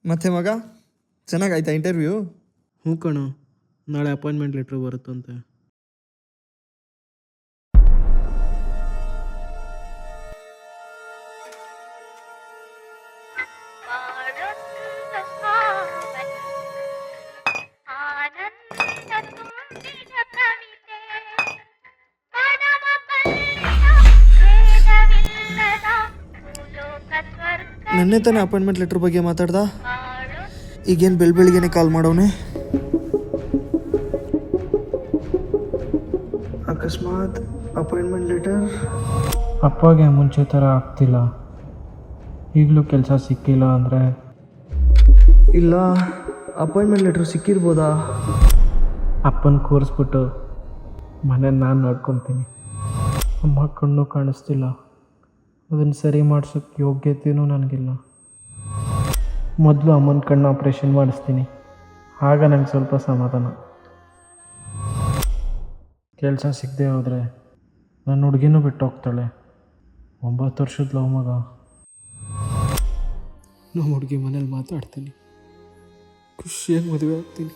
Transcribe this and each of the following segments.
ಮತ್ತೆ ಮಗ ಚೆನ್ನಾಗಾಯ್ತಾ ಇಂಟರ್ವ್ಯೂ? ಹ್ಞೂ ಕಣೋ, ನಾಳೆ ಅಪಾಯಿಂಟ್ಮೆಂಟ್ ಲೆಟ್ರ್ ಬರುತ್ತಂತೆ. ನೆನ್ನೆ ತಾನೇ ಅಪಾಯಿಂಟ್ಮೆಂಟ್ ಲೆಟ್ರ್ ಬಗ್ಗೆ ಮಾತಾಡ್ದ, ಈಗೇನು ಬೆಳಗ್ಗೆನೆ ಕಾಲ್ ಮಾಡವನೆ? ಅಕಸ್ಮಾತ್ ಅಪಾಯಿಂಟ್ಮೆಂಟ್ ಲೆಟರ್ ಅಪ್ಪಗೆ ಮುಂಚೆ ಥರ ಆಗ್ತಿಲ್ಲ, ಈಗಲೂ ಕೆಲಸ ಸಿಕ್ಕಿಲ್ಲ ಅಂದರೆ ಇಲ್ಲ ಅಪಾಯಿಂಟ್ಮೆಂಟ್ ಲೆಟ್ರ್ ಸಿಕ್ಕಿರ್ಬೋದಾ? ಅಪ್ಪನ ಕೂರಿಸ್ಬಿಟ್ಟು ಮನೇಲಿ ನಾನು ನೋಡ್ಕೊತೀನಿ. ಅಮ್ಮ ಕಣ್ಣು ಕಾಣಿಸ್ತಿಲ್ಲ, ಅದನ್ನು ಸರಿ ಮಾಡ್ಸೋಕ್ಕೆ ಯೋಗ್ಯತೆಯೂ ನನಗಿಲ್ಲ. ಮೊದಲು ಅಮ್ಮನ ಕಣ್ಣು ಆಪ್ರೇಷನ್ ಮಾಡಿಸ್ತೀನಿ, ಆಗ ನನಗೆ ಸ್ವಲ್ಪ ಸಮಾಧಾನ. ಕೆಲಸ ಸಿಗದೆ ಹೋದರೆ ನನ್ನ ಹುಡುಗಿನೂ ಬಿಟ್ಟು ಹೋಗ್ತಾಳೆ. 9 ವರ್ಷದ ಲವ್ ಮಗ. ನಮ್ಮ ಹುಡುಗಿ ಮನೇಲಿ ಮಾತಾಡ್ತೀನಿ, ಖುಷಿಯಾಗಿ ಮದುವೆ ಆಗ್ತೀನಿ.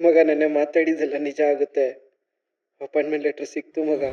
ಮಗ ನೆನ್ನೆ ಮಾತಾಡಿದ್ದೆಲ್ಲ ನಿಜ ಆಗುತ್ತೆ. ಅಪಾಯಿಂಟ್ಮೆಂಟ್ ಲೆಟ್ರ್ ಸಿಕ್ತು ಮಗ.